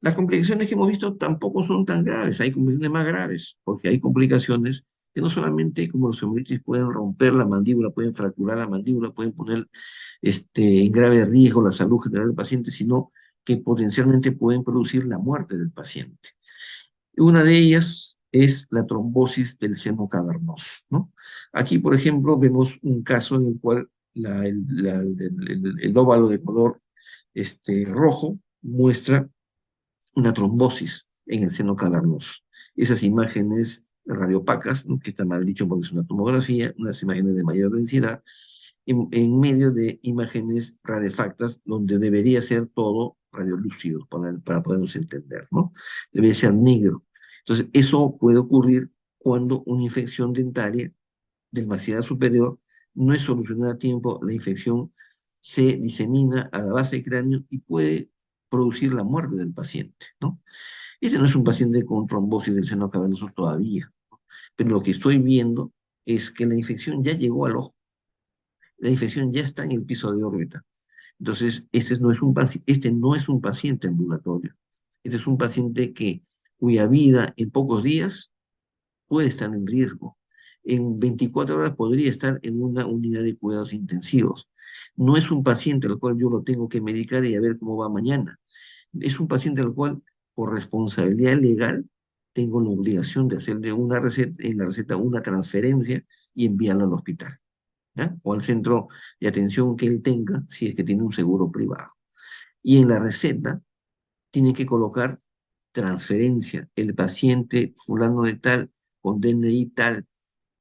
Las complicaciones que hemos visto tampoco son tan graves, hay complicaciones más graves, porque hay complicaciones que no solamente como los hemorroides pueden romper la mandíbula, pueden fracturar la mandíbula, pueden poner en grave riesgo la salud general del paciente, sino que potencialmente pueden producir la muerte del paciente. Una de ellas es la trombosis del seno cavernoso, ¿no? Aquí, por ejemplo, vemos un caso en el cual el óvalo de color rojo muestra una trombosis en el seno cavernoso. Esas imágenes radiopacas, ¿no? Que está mal dicho porque es una tomografía, unas imágenes de mayor densidad, en medio de imágenes rarefactas, donde debería ser todo radiolúcido para podernos entender, ¿no? Debería ser negro. Entonces, eso puede ocurrir cuando una infección dentaria del maxilar superior no es solucionada a tiempo, la infección se disemina a la base del cráneo y puede producir la muerte del paciente, ¿no? Ese no es un paciente con trombosis del seno cavernoso todavía, pero lo que estoy viendo es que la infección ya llegó al ojo, la infección ya está en el piso de órbita. Entonces, este no es un paciente ambulatorio, este es un paciente cuya vida en pocos días puede estar en riesgo. En 24 horas podría estar en una unidad de cuidados intensivos. No es un paciente al cual yo lo tengo que medicar y a ver cómo va mañana. Es un paciente al cual, por responsabilidad legal, tengo la obligación de hacerle una receta, en la receta una transferencia y enviarlo al hospital, ¿ya? O al centro de atención que él tenga, si es que tiene un seguro privado. Y en la receta tiene que colocar transferencia. El paciente fulano de tal, con DNI tal,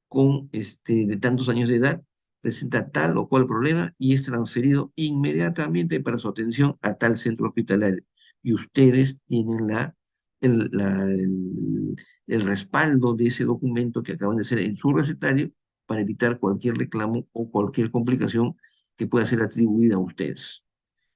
con de tantos años de edad, presenta tal o cual problema y es transferido inmediatamente para su atención a tal centro hospitalario. Y ustedes tienen el, la- el, el respaldo de ese documento que acaban de hacer en su recetario para evitar cualquier reclamo o cualquier complicación que pueda ser atribuida a ustedes.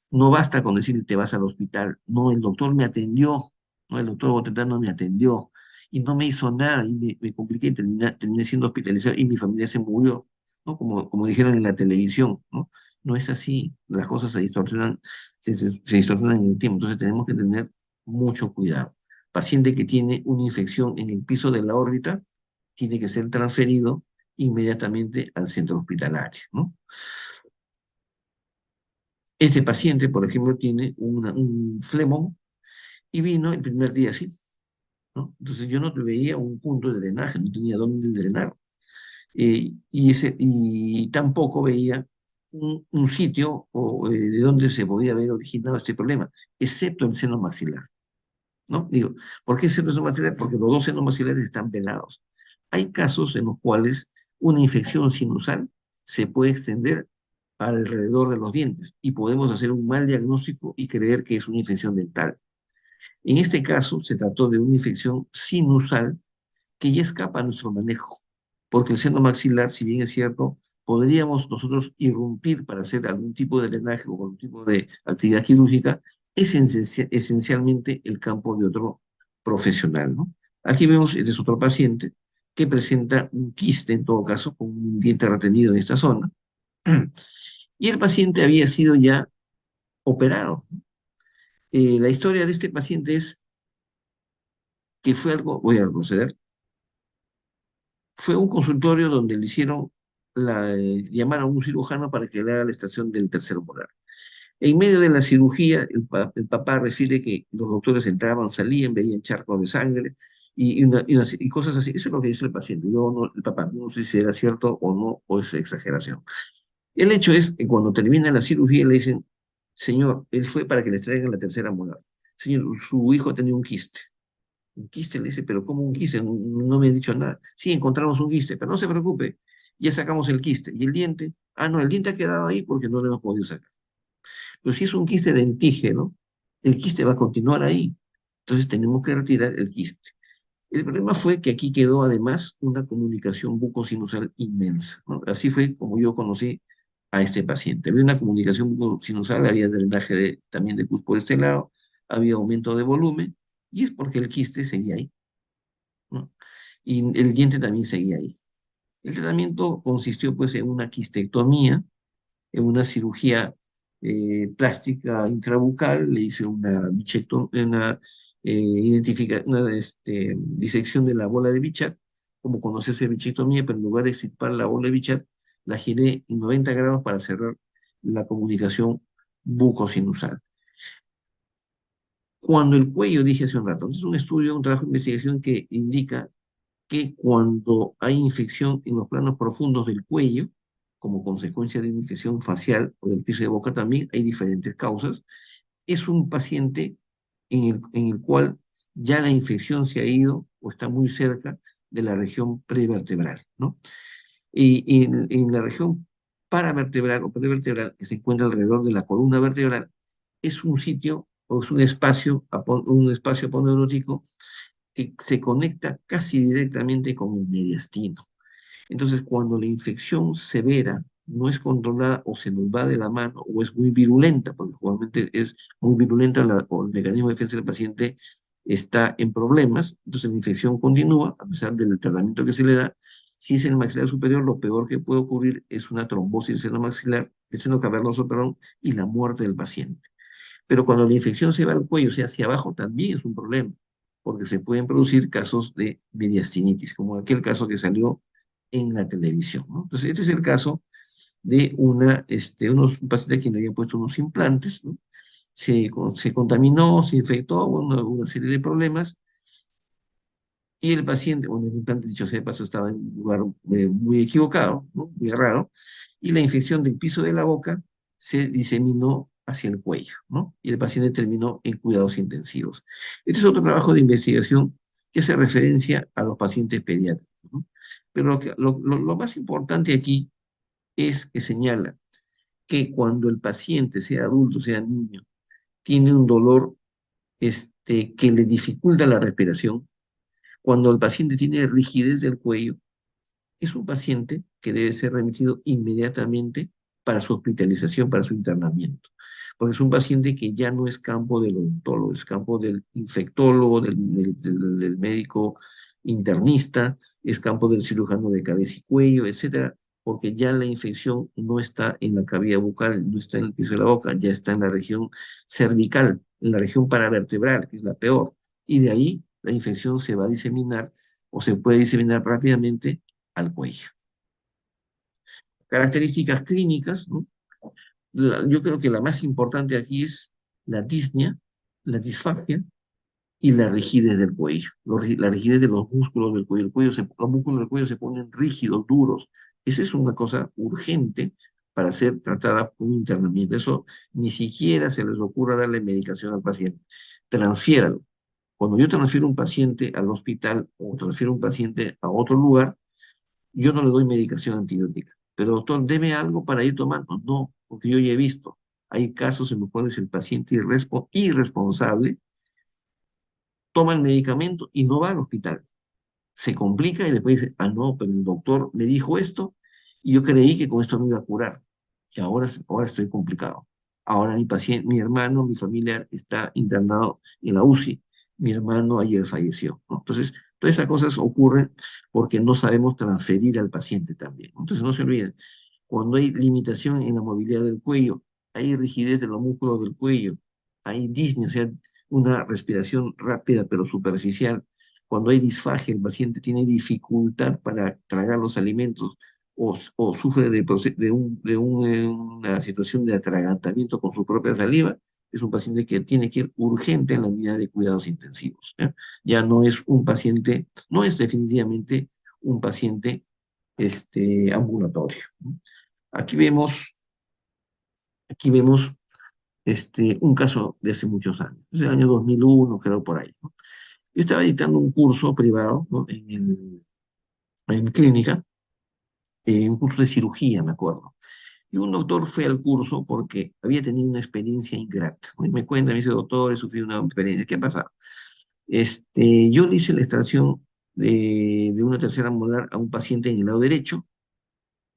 No basta con decir te vas al hospital. No, el doctor me atendió. No, el doctor Botetano me atendió. Y no me hizo nada. Y me compliqué y terminé siendo hospitalizado y mi familia se murió. ¿No? Como dijeron en la televisión, ¿no? No es así. Las cosas se distorsionan, se distorsionan en el tiempo. Entonces tenemos que tener mucho cuidado. Paciente que tiene una infección en el piso de la órbita tiene que ser transferido inmediatamente al centro hospitalario, ¿no? Este paciente, por ejemplo, tiene un flemón y vino el primer día así, ¿no? Entonces yo no veía un punto de drenaje, no tenía dónde drenar. Y tampoco veía un sitio de donde se podía haber originado este problema, excepto el seno maxilar, ¿no? Digo, ¿por qué excepto el seno maxilar? Porque los dos senos maxilares están velados. Hay casos en los cuales una infección sinusal se puede extender alrededor de los dientes y podemos hacer un mal diagnóstico y creer que es una infección dental. En este caso, se trató de una infección sinusal que ya escapa a nuestro manejo, porque el seno maxilar, si bien es cierto, podríamos nosotros irrumpir para hacer algún tipo de drenaje o algún tipo de actividad quirúrgica, es esencialmente el campo de otro profesional, ¿no? Aquí vemos, este es otro paciente que presenta un quiste, en todo caso, con un diente retenido en esta zona, y el paciente había sido ya operado. La historia de este paciente es que fue algo, voy a proceder, fue un consultorio donde le hicieron llamaron a un cirujano para que le haga la extracción del tercer molar. En medio de la cirugía, el papá refiere que los doctores entraban, salían, veían charcos de sangre y cosas así. Eso es lo que dice el paciente. Yo no, el papá, no sé si era cierto o no, o es exageración. El hecho es que cuando termina la cirugía le dicen, señor, él fue para que le traigan la tercera molar. Señor, su hijo tenía un quiste. Un quiste, le dice, pero ¿cómo un quiste? No, no me ha dicho nada. Sí, encontramos un quiste, pero no se preocupe, ya sacamos el quiste. ¿Y el diente? Ah, no, el diente ha quedado ahí porque no lo hemos podido sacar. Pero si es un quiste dentígeno, el quiste va a continuar ahí. Entonces tenemos que retirar el quiste. El problema fue que aquí quedó además una comunicación bucosinusal inmensa, ¿no? Así fue como yo conocí a este paciente. Había una comunicación bucosinusal, había drenaje también de pus por este lado, había aumento de volumen, y es porque el quiste seguía ahí, ¿no? Y el diente también seguía ahí. El tratamiento consistió pues en una quistectomía, en una cirugía plástica intrabucal, le hice una disección de la bola de Bichat, como conocerse bichectomía, pero en lugar de extirpar la bola de Bichat, la giré en 90 grados para cerrar la comunicación bucosinusal. Cuando el cuello, dije hace un rato, es un estudio, un trabajo de investigación que indica que cuando hay infección en los planos profundos del cuello, como consecuencia de una infección facial o del piso de boca también, hay diferentes causas, es un paciente en el cual ya la infección se ha ido o está muy cerca de la región prevertebral, ¿no? Y en la región paravertebral o prevertebral, que se encuentra alrededor de la columna vertebral, es un sitio o es un espacio aponeurótico que se conecta casi directamente con el mediastino. Entonces, cuando la infección severa no es controlada o se nos va de la mano o es muy virulenta, porque justamente es muy virulenta o el mecanismo de defensa del paciente está en problemas, entonces la infección continúa a pesar del tratamiento que se le da. Si es en el maxilar superior, lo peor que puede ocurrir es una trombosis del seno maxilar, del seno cavernoso, perdón, y la muerte del paciente. Pero cuando la infección se va al cuello, o sea, hacia abajo, también es un problema, porque se pueden producir casos de mediastinitis, como aquel caso que salió en la televisión, ¿no? Entonces, este es el caso de un paciente a quien le habían puesto unos implantes, ¿no? Se contaminó, se infectó, bueno, una serie de problemas, y el paciente, bueno, el implante, dicho sea de paso, estaba en un lugar muy equivocado, ¿no? Muy raro, y la infección del piso de la boca se diseminó hacia el cuello, ¿no? Y el paciente terminó en cuidados intensivos. Este es otro trabajo de investigación que hace referencia a los pacientes pediátricos, ¿no? Pero lo más importante aquí es que señala que cuando el paciente, sea adulto, sea niño, tiene un dolor que le dificulta la respiración, cuando el paciente tiene rigidez del cuello, es un paciente que debe ser remitido inmediatamente para su hospitalización, para su internamiento. Porque es un paciente que ya no es campo del odontólogo, es campo del infectólogo, del médico internista, es campo del cirujano de cabeza y cuello, etcétera, porque ya la infección no está en la cavidad bucal, no está en el piso de la boca, ya está en la región cervical, en la región paravertebral, que es la peor. Y de ahí la infección se va a diseminar o se puede diseminar rápidamente al cuello. Características clínicas, ¿no? Yo creo que la más importante aquí es la disnea, la disfagia y la rigidez del cuello, la rigidez de los músculos del cuello. Los músculos del cuello se ponen rígidos, duros. Eso es una cosa urgente para ser tratada por un internamiento. Eso ni siquiera se les ocurra darle medicación al paciente. Transfiéralo. Cuando yo transfiero un paciente al hospital o transfiero un paciente a otro lugar, yo no le doy medicación antibiótica. Pero doctor, deme algo para ir tomando. No, porque yo ya he visto. Hay casos en los cuales el paciente irresponsable toma el medicamento y no va al hospital. Se complica y después dice, ah, no, pero el doctor me dijo esto y yo creí que con esto me iba a curar. Y ahora estoy complicado. Ahora mi paciente, mi hermano, mi familiar está internado en la UCI. Mi hermano ayer falleció, ¿no? Entonces, todas esas cosas ocurren porque no sabemos transferir al paciente también. Entonces, no se olviden, cuando hay limitación en la movilidad del cuello, hay rigidez de los músculos del cuello, hay disnea, o sea, una respiración rápida pero superficial. Cuando hay disfagia, el paciente tiene dificultad para tragar los alimentos o sufre una situación de atragantamiento con su propia saliva, es un paciente que tiene que ir urgente en la unidad de cuidados intensivos. ¿Ya? Ya no es un paciente, no es definitivamente un paciente ambulatorio, ¿no? Aquí vemos, aquí vemos un caso de hace muchos años, desde el año 2001, creo por ahí, ¿no? Yo estaba dictando un curso privado, ¿no? En clínica, un curso de cirugía, me acuerdo. Y un doctor fue al curso porque había tenido una experiencia ingrata, ¿no? Y me cuenta, me dice, doctor, he sufrido una experiencia. ¿Qué ha pasado? Yo le hice la extracción de una tercera molar a un paciente en el lado derecho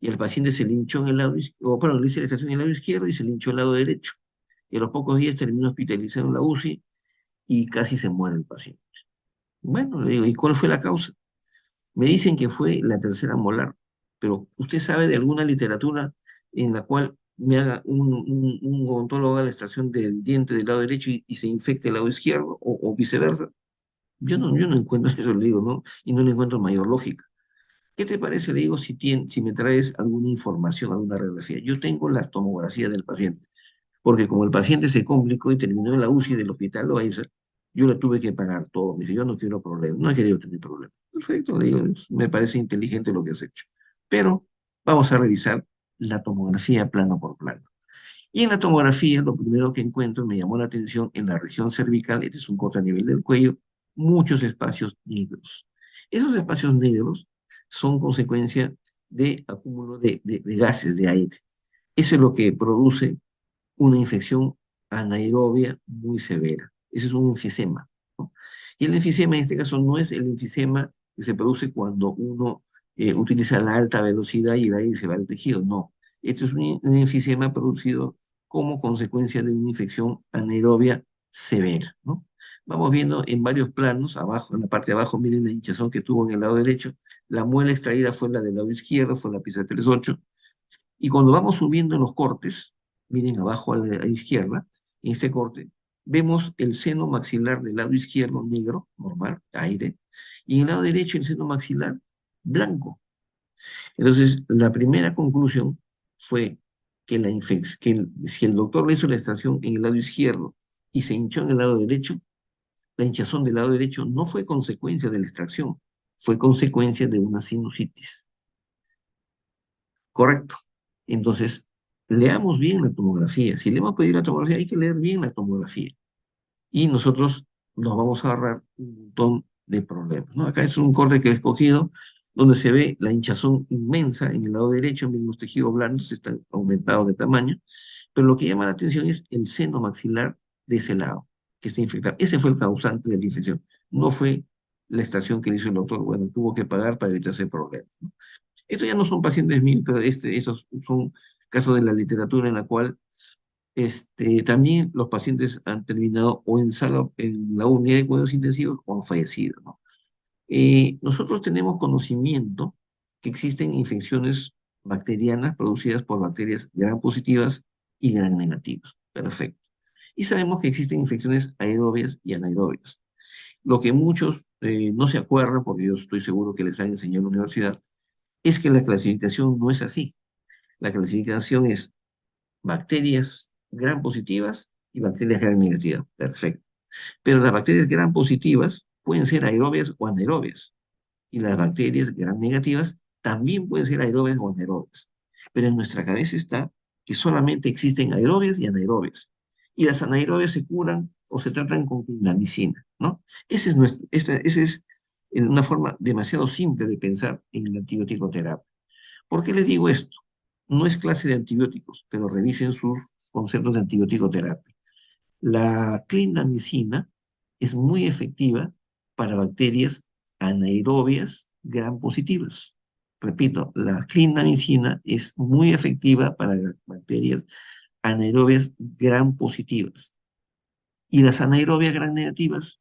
y el paciente se le hinchó en el lado izquierdo, bueno, le hice la extracción en el lado izquierdo y se le hinchó el lado derecho. Y a los pocos días terminó hospitalizado en la UCI y casi se muere el paciente. Bueno, le digo, ¿y cuál fue la causa? Me dicen que fue la tercera molar, pero ¿usted sabe de alguna literatura en la cual me haga un odontólogo a la extracción del diente del lado derecho y se infecte el lado izquierdo, o viceversa. Yo no encuentro eso, le digo, ¿no? Y no le encuentro mayor lógica. ¿Qué te parece? Le digo, si me traes alguna información, alguna radiografía. Yo tengo las tomografías del paciente, porque como el paciente se complicó y terminó en la UCI del hospital Loaiza, yo le tuve que pagar todo. Me dice, yo no quiero problemas, no he querido tener problemas. Perfecto, le digo, me parece inteligente lo que has hecho. Pero vamos a revisar la tomografía plano por plano. Y en la tomografía, lo primero que encuentro, me llamó la atención en la región cervical, este es un corte a nivel del cuello, muchos espacios negros. Esos espacios negros son consecuencia de acúmulo de gases de aire. Eso es lo que produce una infección anaerobia muy severa. Ese es un enfisema, ¿no? Y el enfisema en este caso no es el enfisema que se produce cuando uno utiliza la alta velocidad y el aire se va al tejido, no. Este es un enfisema producido como consecuencia de una infección anaerobia severa, ¿no? Vamos viendo en varios planos, abajo, en la parte de abajo, miren la hinchazón que tuvo en el lado derecho. La muela extraída fue la del lado izquierdo, fue la pieza 38. Y cuando vamos subiendo en los cortes, miren abajo a la izquierda, en este corte, vemos el seno maxilar del lado izquierdo negro, normal, aire, y en el lado derecho el seno maxilar blanco. Entonces, la primera conclusión fue que, si el doctor le hizo la extracción en el lado izquierdo y se hinchó en el lado derecho, la hinchazón del lado derecho no fue consecuencia de la extracción, fue consecuencia de una sinusitis. Correcto. Entonces, leamos bien la tomografía. Si le hemos pedido la tomografía, hay que leer bien la tomografía. Y nosotros nos vamos a ahorrar un montón de problemas, ¿no? Acá es un corte que he escogido donde se ve la hinchazón inmensa en el lado derecho, en los tejidos blandos están aumentados de tamaño, pero lo que llama la atención es el seno maxilar de ese lado, que está infectado. Ese fue el causante de la infección, no fue la extracción que le hizo el doctor. Bueno, tuvo que pagar para evitarse problemas, ¿no? Estos ya no son pacientes míos, pero esos son casos de la literatura en la cual también los pacientes han terminado o en la unidad de cuidados intensivos o han fallecido, ¿no? Nosotros tenemos conocimiento que existen infecciones bacterianas producidas por bacterias gram positivas y gram negativas. Perfecto. Y sabemos que existen infecciones aerobias y anaerobias. Lo que muchos no se acuerdan, porque yo estoy seguro que les han enseñado en la universidad, es que la clasificación no es así. La clasificación es bacterias gram positivas y bacterias gram negativas. Perfecto. Pero las bacterias gram positivas pueden ser aerobias o anaerobias. Y las bacterias gram negativas también pueden ser aerobias o anaerobias. Pero en nuestra cabeza está que solamente existen aerobias y anaerobias. Y las anaerobias se curan o se tratan con clindamicina, ¿no? Esa es una forma demasiado simple de pensar en la antibiótico terapia. ¿Por qué les digo esto? No es clase de antibióticos, pero revisen sus conceptos de antibiótico terapia. La clindamicina es muy efectiva para bacterias anaerobias gram positivas. Repito, la clindamicina es muy efectiva para bacterias anaerobias gram positivas. Y las anaerobias gram negativas,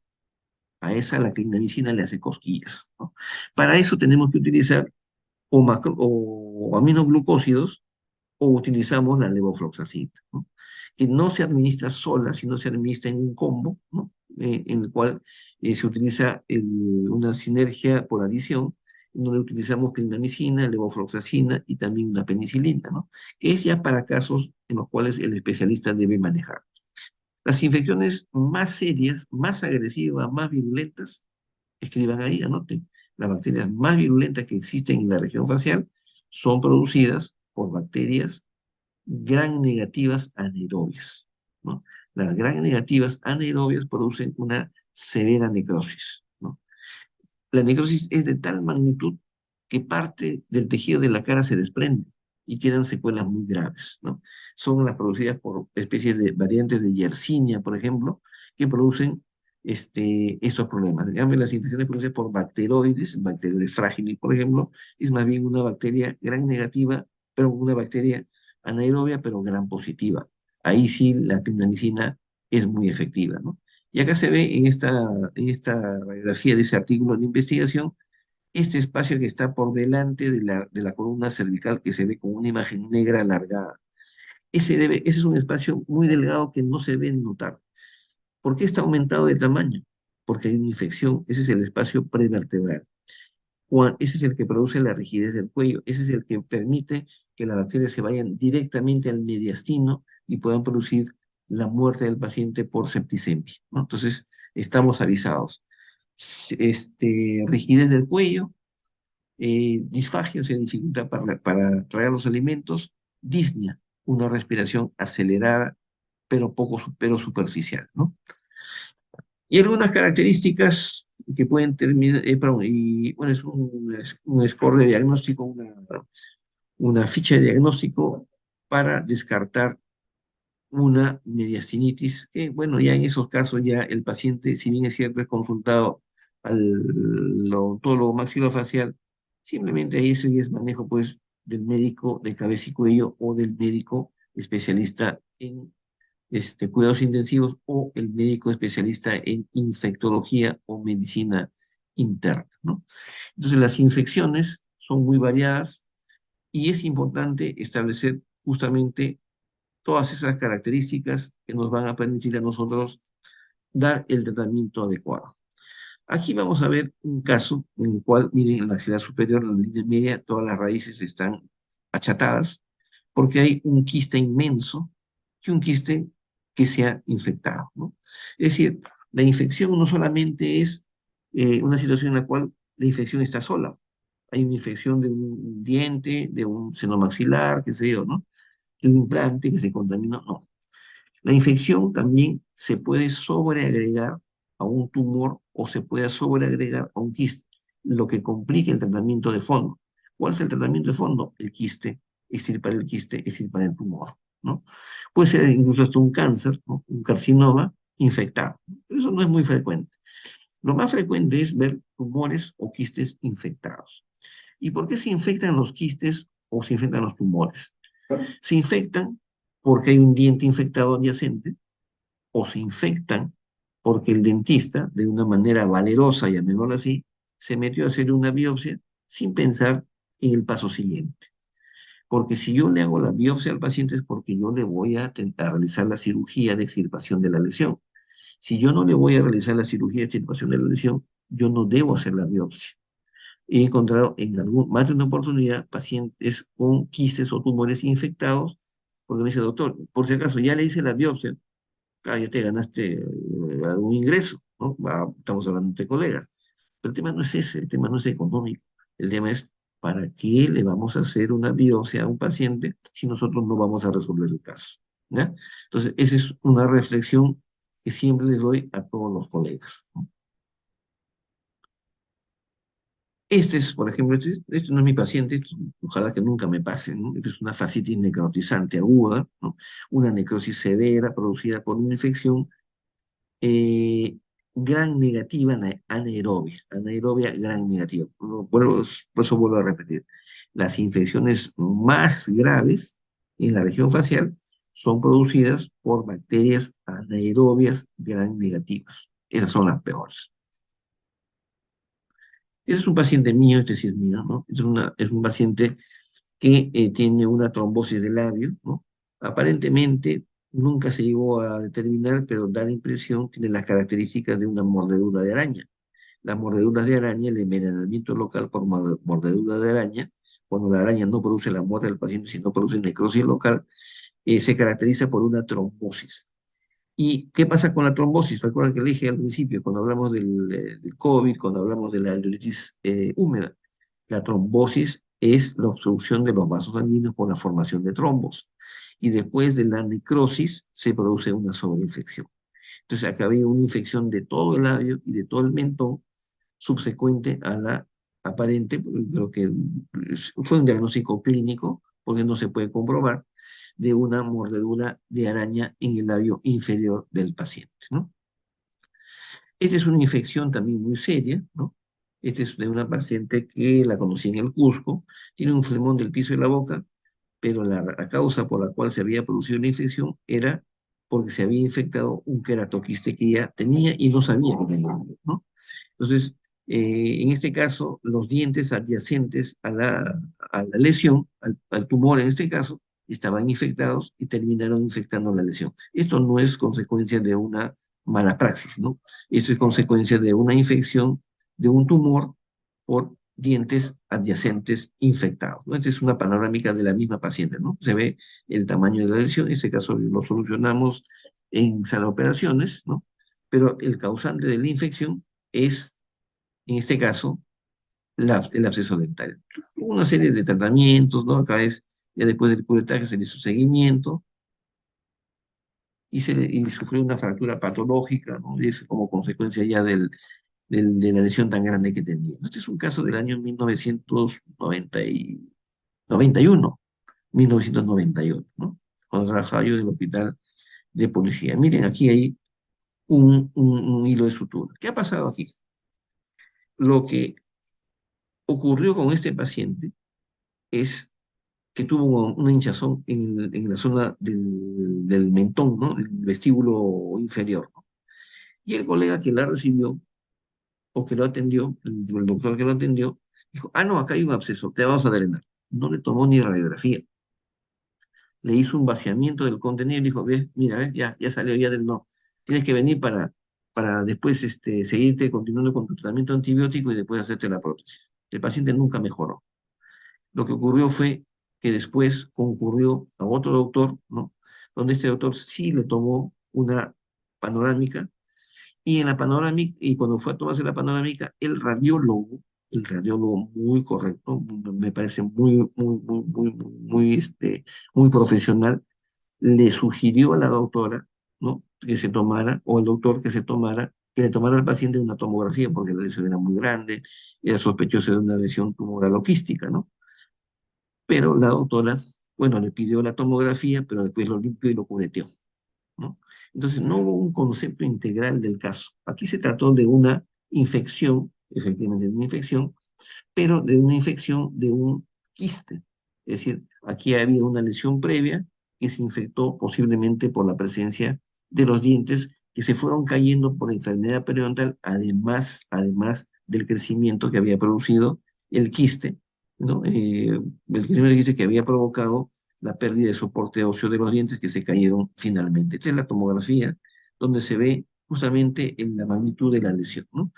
a esa la clindamicina le hace cosquillas, ¿no? Para eso tenemos que utilizar o aminoglucósidos o utilizamos la levofloxacina, ¿no? Que no se administra sola, sino se administra en un combo, ¿no? En el cual se utiliza una sinergia por adición, en donde utilizamos clindamicina, levofloxacina y también una penicilina, ¿no? Que es ya para casos en los cuales el especialista debe manejar. Las infecciones más serias, más agresivas, más virulentas, escriban ahí, anoten. Las bacterias más virulentas que existen en la región facial son producidas por bacterias gram negativas anaerobias, ¿no? Las gram negativas anaerobias producen una severa necrosis, ¿no? La necrosis es de tal magnitud que parte del tejido de la cara se desprende y quedan secuelas muy graves, ¿no? Son las producidas por especies de variantes de Yersinia, por ejemplo, que producen estos problemas. En cambio, las infecciones producidas por bacteroides frágiles, por ejemplo, es más bien una bacteria gram negativa, pero una bacteria anaerobia, pero gram positiva. Ahí sí la clindamicina es muy efectiva, ¿no? Y acá se ve en esta radiografía de ese artículo de investigación, este espacio que está por delante de la columna cervical que se ve como una imagen negra alargada. ese es un espacio muy delgado que no se debe notar. ¿Por qué está aumentado de tamaño? Porque hay una infección, ese es el espacio prevertebral. Ese es el que produce la rigidez del cuello, ese es el que permite que las bacterias se vayan directamente al mediastino y puedan producir la muerte del paciente por septicemia, ¿no? Entonces, estamos avisados. Rigidez del cuello, disfagia, o sea, dificultad para tragar los alimentos, disnea, una respiración acelerada, pero superficial, ¿no? Y algunas características que pueden terminar, perdón, y bueno, es un score de diagnóstico, una ficha de diagnóstico para descartar una mediastinitis, que bueno, ya en esos casos ya el paciente, si bien es cierto, es consultado al odontólogo maxilofacial, simplemente ahí eso ya es manejo pues del médico de cabeza y cuello o del médico especialista en cuidados intensivos o el médico especialista en infectología o medicina interna, ¿no? Entonces las infecciones son muy variadas y es importante establecer justamente todas esas características que nos van a permitir a nosotros dar el tratamiento adecuado. Aquí vamos a ver un caso en el cual, miren, en la axila superior, en la línea media, todas las raíces están achatadas porque hay un quiste inmenso y un quiste que se ha infectado, ¿no? Es decir, la infección no solamente es una situación en la cual la infección está sola. Hay una infección de un diente, de un seno maxilar, qué sé yo, ¿no? De un implante que se contaminó, no. La infección también se puede sobreagregar a un tumor o se puede sobreagregar a un quiste, lo que complica el tratamiento de fondo. ¿Cuál es el tratamiento de fondo? El quiste, extirpar el quiste, extirpar el tumor, ¿no? Puede ser incluso hasta un cáncer, ¿no? Un carcinoma infectado. Eso no es muy frecuente. Lo más frecuente es ver tumores o quistes infectados. ¿Y por qué se infectan los quistes o se infectan los tumores? Se infectan porque hay un diente infectado adyacente o se infectan porque el dentista, de una manera valerosa, llamémoslo así, se metió a hacer una biopsia sin pensar en el paso siguiente. Porque si yo le hago la biopsia al paciente es porque yo le voy a realizar la cirugía de extirpación de la lesión. Si yo no le voy a realizar la cirugía de extirpación de la lesión, yo no debo hacer la biopsia. He encontrado en más de una oportunidad pacientes con quistes o tumores infectados, porque me dice, doctor, por si acaso ya le hice la biopsia, ya te ganaste algún ingreso, ¿no? Estamos hablando entre colegas. Pero el tema no es ese, el tema no es económico, el tema es ¿para qué le vamos a hacer una biopsia a un paciente si nosotros no vamos a resolver el caso? ¿Ya? Entonces, esa es una reflexión que siempre les doy a todos los colegas, ¿no? Este es, por ejemplo, este no es mi paciente, ojalá que nunca me pase, ¿no? Esta es una fascitis necrotizante aguda, ¿no? Una necrosis severa producida por una infección eh, gran negativa anaerobia, anaerobia gran negativa. Por eso vuelvo a repetir, las infecciones más graves en la región facial son producidas por bacterias anaerobias gran negativas. Esas son las peores. Ese es un paciente mío, este sí es mío, ¿no? Es un paciente que tiene una trombosis de labio, ¿no? Aparentemente nunca se llegó a determinar, pero da la impresión, tiene las características de una mordedura de araña. Las mordeduras de araña, el envenenamiento local por mordedura de araña, cuando la araña no produce la muerte del paciente, sino produce necrosis local, se caracteriza por una trombosis. ¿Y qué pasa con la trombosis? Recuerda que le dije al principio, cuando hablamos del COVID, cuando hablamos de la alveolitis húmeda, la trombosis es la obstrucción de los vasos sanguíneos por la formación de trombos. Y después de la necrosis se produce una sobreinfección. Entonces acá había una infección de todo el labio y de todo el mentón subsecuente a la aparente, porque creo que fue un diagnóstico clínico, porque no se puede comprobar, de una mordedura de araña en el labio inferior del paciente, ¿no? Esta es una infección también muy seria, ¿no? Esta es de una paciente que la conocí en el Cusco, tiene un flemón del piso de la boca, pero la causa por la cual se había producido la infección era porque se había infectado un queratoquiste que ella tenía y no sabía que tenía, ¿no? Entonces, en este caso, los dientes adyacentes a la lesión, al tumor en este caso, estaban infectados y terminaron infectando la lesión. Esto no es consecuencia de una mala praxis, ¿no? Esto es consecuencia de una infección de un tumor por dientes adyacentes infectados, ¿no? Esta es una panorámica de la misma paciente, ¿no? Se ve el tamaño de la lesión, en ese caso lo solucionamos en sala de operaciones, ¿no? Pero el causante de la infección es, en este caso, el absceso dental. Hubo una serie de tratamientos, ¿no? Acá es, ya después del curetaje se le hizo seguimiento y sufrió una fractura patológica, ¿no? Y es como consecuencia ya de la lesión tan grande que tenía. Este es un caso del año 1991, 1991, ¿no? Cuando trabajaba yo en el hospital de policía. Miren, aquí hay un hilo de sutura. ¿Qué ha pasado aquí? Lo que ocurrió con este paciente es que tuvo una hinchazón en la zona del mentón, ¿no? El vestíbulo inferior, ¿no? Y el colega que la recibió, o que lo atendió, el doctor que lo atendió, dijo, ah, no, acá hay un absceso, te vamos a drenar. No le tomó ni radiografía. Le hizo un vaciamiento del contenido y dijo, ves, mira, ves, ya salió ya del no. Tienes que venir para después seguirte continuando con tu tratamiento antibiótico y después hacerte la prótesis. El paciente nunca mejoró. Lo que ocurrió fue que después concurrió a otro doctor, ¿no? Donde este doctor sí le tomó una panorámica, y en la panorámica, y cuando fue a tomarse la panorámica, el radiólogo muy correcto, me parece muy profesional, le sugirió a la doctora, ¿no? Que se tomara, o al doctor que le tomara al paciente una tomografía, porque la lesión era muy grande, era sospechosa de una lesión tumoral o quística, ¿no? Pero la doctora, bueno, le pidió la tomografía, pero después lo limpió y lo cubeteó, ¿no? Entonces no hubo un concepto integral del caso. Aquí se trató de una infección, efectivamente de una infección, pero de una infección de un quiste. Es decir, aquí había una lesión previa que se infectó posiblemente por la presencia de los dientes que se fueron cayendo por enfermedad periodontal, además del crecimiento que había producido el quiste, ¿no? El crecimiento del quiste que había provocado la pérdida de soporte óseo de los dientes que se cayeron finalmente. Esta es la tomografía donde se ve justamente en la magnitud de la lesión, ¿no?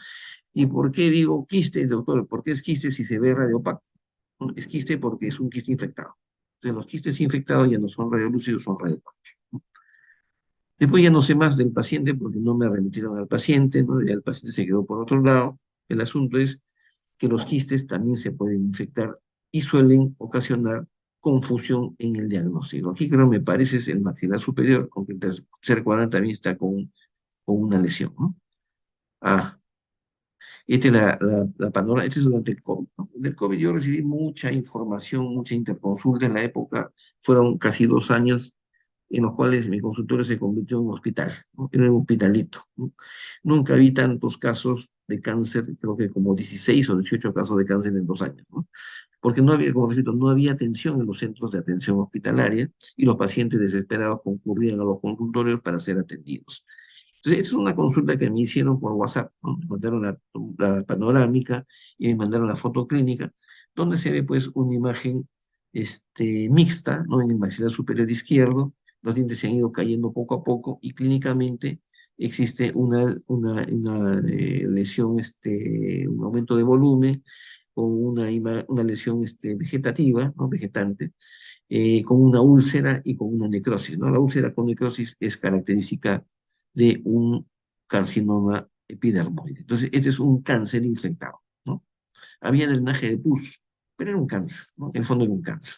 ¿Y por qué digo quiste, doctor? ¿Por qué es quiste si se ve radiopaco? ¿No? Es quiste porque es un quiste infectado. Entonces, los quistes infectados ya no son radiolúcidos, son radiopacos. Después ya no sé más del paciente porque no me remitieron al paciente, ¿no? Ya el paciente se quedó por otro lado. El asunto es que los quistes también se pueden infectar y suelen ocasionar confusión en el diagnóstico. Aquí creo, me parece, es el maxilar superior, aunque el tercer cuadrante también está con una lesión, ¿no? Ah, este es durante el COVID, ¿no? En el COVID yo recibí mucha información, mucha interconsulta en la época. Fueron casi 2 años en los cuales mi consultorio se convirtió en un hospital, ¿no? Era un hospitalito, ¿no? Nunca vi tantos casos de cáncer, creo que como 16 o 18 casos de cáncer en 2 años, ¿no? Porque no había, como repito, no había atención en los centros de atención hospitalaria y los pacientes desesperados concurrían a los consultorios para ser atendidos. Entonces, esa es una consulta que me hicieron por WhatsApp, ¿no? Me mandaron la panorámica y me mandaron la foto clínica, donde se ve pues una imagen mixta, ¿no? En el maxilar superior izquierdo, los dientes se han ido cayendo poco a poco y clínicamente existe una lesión, un aumento de volumen, con una lesión vegetativa, ¿no? Vegetante, con una úlcera y con una necrosis, ¿no? La úlcera con necrosis es característica de un carcinoma epidermoide. Entonces, este es un cáncer infectado, ¿no? Había drenaje de pus, pero era un cáncer, ¿no? En el fondo era un cáncer.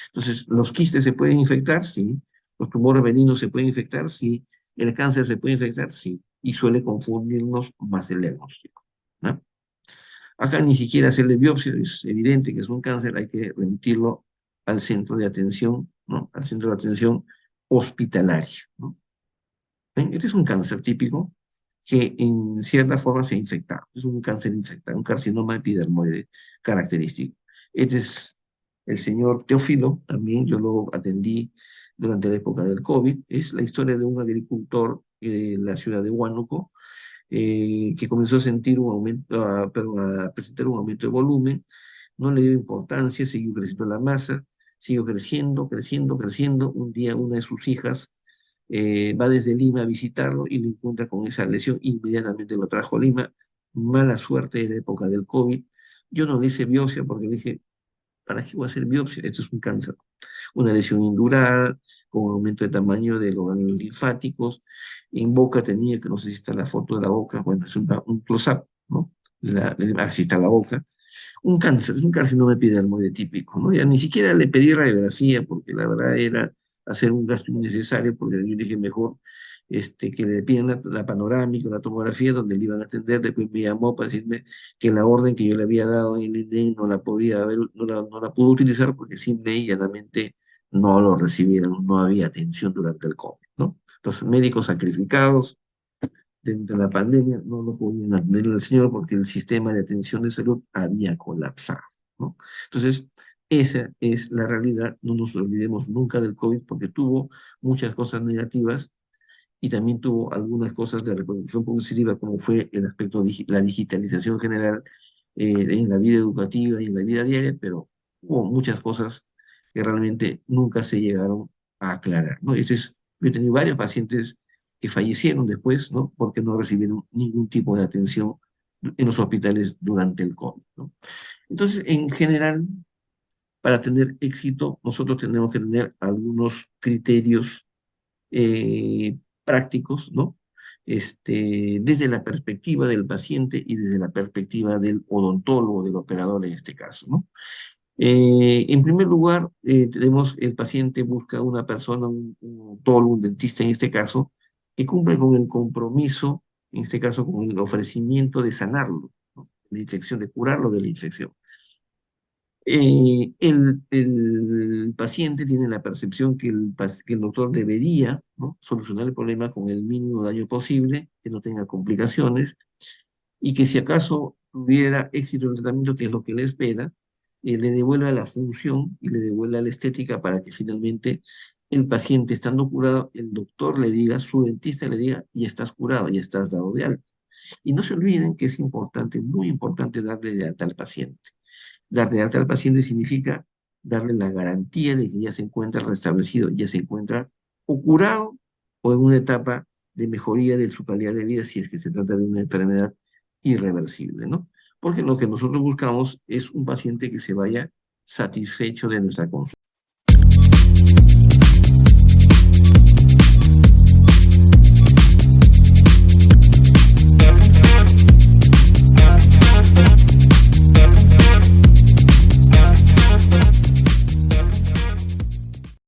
Entonces, los quistes se pueden infectar, sí. Los tumores benignos se pueden infectar, sí. El cáncer se puede infectar, sí. Y suele confundirnos más el diagnóstico, ¿no? Acá ni siquiera hacerle biopsia, es evidente que es un cáncer, hay que remitirlo al centro de atención, ¿no? Al centro de atención hospitalaria, ¿no? ¿Ven? Este es un cáncer típico que en cierta forma se ha infectado. Es un cáncer infectado, un carcinoma epidermoide característico. Este es el señor Teófilo, también yo lo atendí durante la época del COVID. Es la historia de un agricultor de la ciudad de Huánuco, que comenzó a sentir un aumento, perdón, a presentar un aumento de volumen, no le dio importancia, siguió creciendo la masa, siguió creciendo, creciendo, creciendo. Un día una de sus hijas va desde Lima a visitarlo y lo encuentra con esa lesión, inmediatamente lo trajo a Lima. Mala suerte en la época del COVID. Yo no le hice biopsia porque le dije, ¿para qué voy a hacer biopsia? Esto es un cáncer. Una lesión indurada, con aumento de tamaño de los ganglios linfáticos. En boca tenía, que no sé si está la foto de la boca, bueno, es un close-up, ¿no? Así está la boca. Un cáncer, es un carcinoma epidermoide típico, ¿no? Ya ni siquiera le pedí radiografía porque la verdad era hacer un gasto innecesario porque yo dije mejor que le pidan la panorámica, la tomografía donde le iban a atender, después me llamó para decirme que la orden que yo le había dado en el INE no la podía haber, no la pudo utilizar porque simple y llanamente no lo recibieron, no había atención durante el COVID, ¿no? Entonces, médicos sacrificados, dentro de la pandemia no lo podían atender al señor porque el sistema de atención de salud había colapsado, ¿no? Entonces, esa es la realidad, no nos olvidemos nunca del COVID porque tuvo muchas cosas negativas y también tuvo algunas cosas de repercusión positiva, como fue el aspecto de la digitalización general en la vida educativa y en la vida diaria, pero hubo muchas cosas que realmente nunca se llegaron a aclarar, ¿no? Yo he tenido varios pacientes que fallecieron después, ¿no? Porque no recibieron ningún tipo de atención en los hospitales durante el COVID, ¿no? Entonces, en general, para tener éxito, nosotros tenemos que tener algunos criterios prácticos, ¿no? Desde la perspectiva del paciente y desde la perspectiva del odontólogo, del operador en este caso, ¿no? En primer lugar, tenemos el paciente busca una persona, un odontólogo, un dentista en este caso, que cumple con el compromiso, en este caso con el ofrecimiento de sanarlo, ¿no? La infección, de curarlo de la infección. El paciente tiene la percepción que que el doctor debería, ¿no? Solucionar el problema con el mínimo daño posible, que no tenga complicaciones, y que si acaso tuviera éxito en el tratamiento, que es lo que le espera, le devuelva la función y le devuelva la estética para que finalmente el paciente, estando curado, el doctor le diga, su dentista le diga, ya estás curado, ya estás dado de alta. Y no se olviden que es importante, muy importante darle de alta al paciente. Dar de alta al paciente significa darle la garantía de que ya se encuentra restablecido, ya se encuentra o curado o en una etapa de mejoría de su calidad de vida si es que se trata de una enfermedad irreversible, ¿no? Porque lo que nosotros buscamos es un paciente que se vaya satisfecho de nuestra consulta.